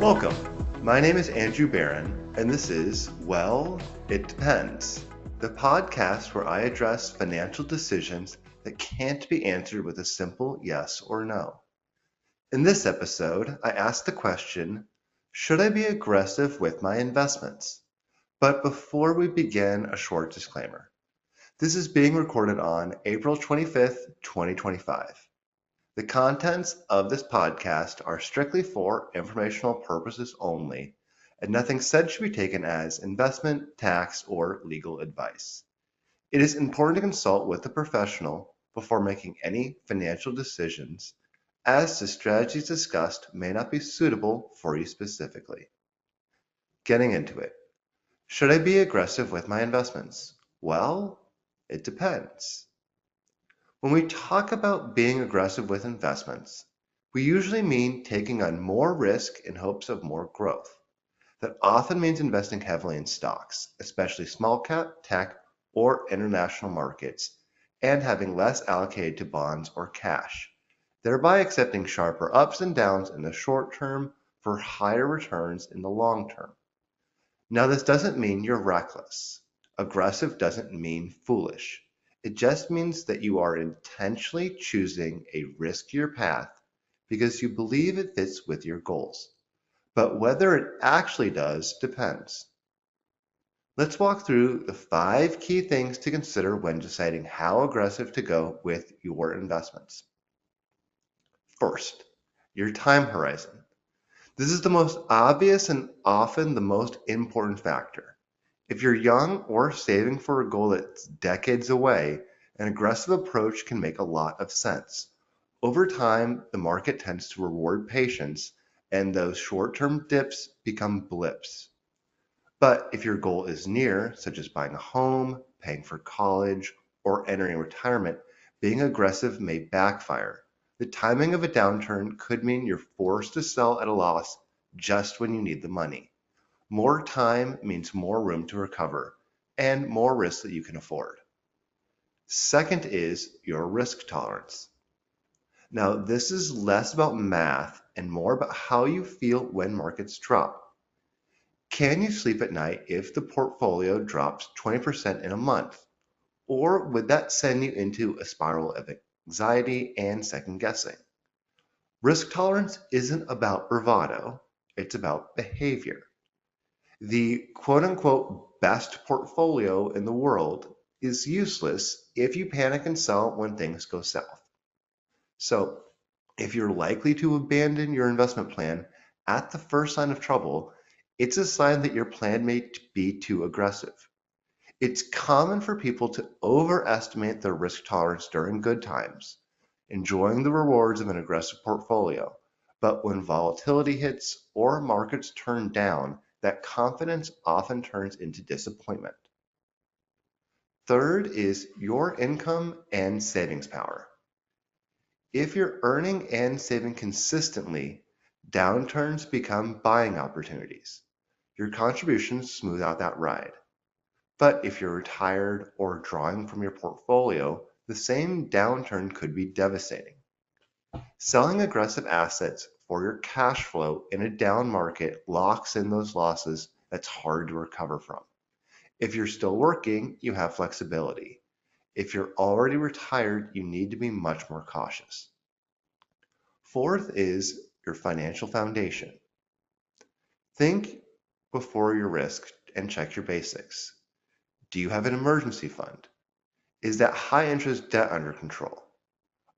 Welcome. My name is Andrew Barron, and this is Well, It Depends, the podcast where I address financial decisions that can't be answered with a simple yes or no. In this episode, I ask the question, should I be aggressive with my investments? But before we begin, a short disclaimer. This is being recorded on April 25th, 2025. The contents of this podcast are strictly for informational purposes only, and nothing said should be taken as investment, tax, or legal advice. It is important to consult with a professional before making any financial decisions, as the strategies discussed may not be suitable for you specifically. Getting into it. Should I be aggressive with my investments? Well, it depends. When we talk about being aggressive with investments, we usually mean taking on more risk in hopes of more growth. That often means investing heavily in stocks, especially small cap, tech, or international markets, and having less allocated to bonds or cash, thereby accepting sharper ups and downs in the short term for higher returns in the long term. Now, this doesn't mean you're reckless. Aggressive doesn't mean foolish. It just means that you are intentionally choosing a riskier path because you believe it fits with your goals. But whether it actually does depends. Let's walk through the 5 key things to consider when deciding how aggressive to go with your investments. First, your time horizon. This is the most obvious and often the most important factor. If you're young or saving for a goal that's decades away, an aggressive approach can make a lot of sense. Over time, the market tends to reward patience, and those short-term dips become blips. But if your goal is near, such as buying a home, paying for college, or entering retirement, being aggressive may backfire. The timing of a downturn could mean you're forced to sell at a loss just when you need the money. More time means more room to recover and more risk that you can afford. Second is your risk tolerance. Now, this is less about math and more about how you feel when markets drop. Can you sleep at night if the portfolio drops 20% in a month? Or would that send you into a spiral of anxiety and second guessing? Risk tolerance isn't about bravado, it's about behavior. The quote unquote best portfolio in the world is useless if you panic and sell when things go south. So, if you're likely to abandon your investment plan at the first sign of trouble, it's a sign that your plan may be too aggressive. It's common for people to overestimate their risk tolerance during good times, enjoying the rewards of an aggressive portfolio. But when volatility hits or markets turn down, that confidence often turns into disappointment. Third is your income and savings power. If you're earning and saving consistently, downturns become buying opportunities. Your contributions smooth out that ride. But if you're retired or drawing from your portfolio, the same downturn could be devastating. Selling aggressive assets for your cash flow in a down market locks in those losses that's hard to recover from. If you're still working, you have flexibility. If you're already retired, you need to be much more cautious. Fourth is your financial foundation. Think before you risk and check your basics. Do you have an emergency fund? Is that high interest debt under control?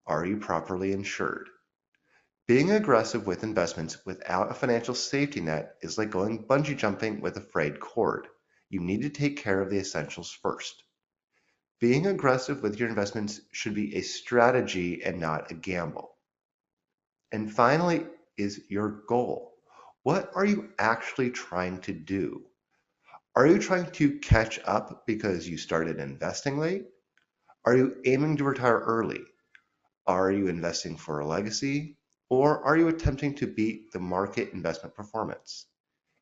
Are you properly insured? Being aggressive with investments without a financial safety net is like going bungee jumping with a frayed cord. You need to take care of the essentials first. Being aggressive with your investments should be a strategy and not a gamble. And finally is your goal. What are you actually trying to do? Are you trying to catch up because you started investing late? Are you aiming to retire early? Are you investing for a legacy? Or are you attempting to beat the market investment performance?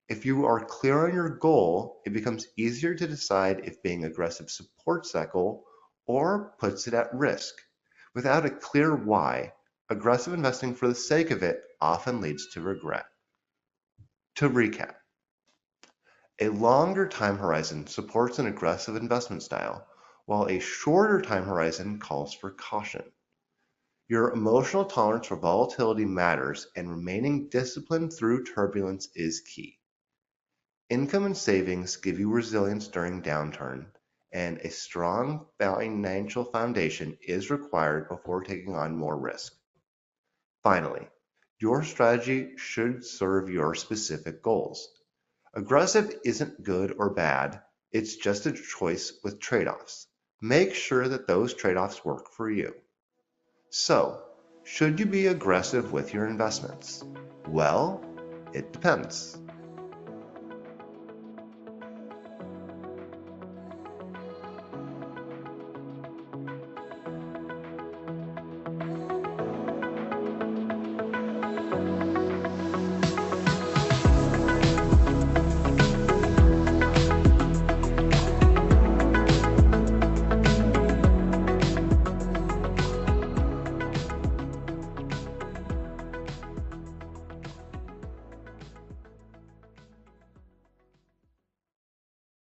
If you are clear on your goal, it becomes easier to decide if being aggressive supports that goal or puts it at risk. Without a clear why, aggressive investing for the sake of it often leads to regret. To recap, a longer time horizon supports an aggressive investment style, while a shorter time horizon calls for caution. Your emotional tolerance for volatility matters, and remaining disciplined through turbulence is key. Income and savings give you resilience during downturn, and a strong financial foundation is required before taking on more risk. Finally, your strategy should serve your specific goals. Aggressive isn't good or bad, it's just a choice with trade-offs. Make sure that those trade-offs work for you. So, should you be aggressive with your investments? Well, it depends.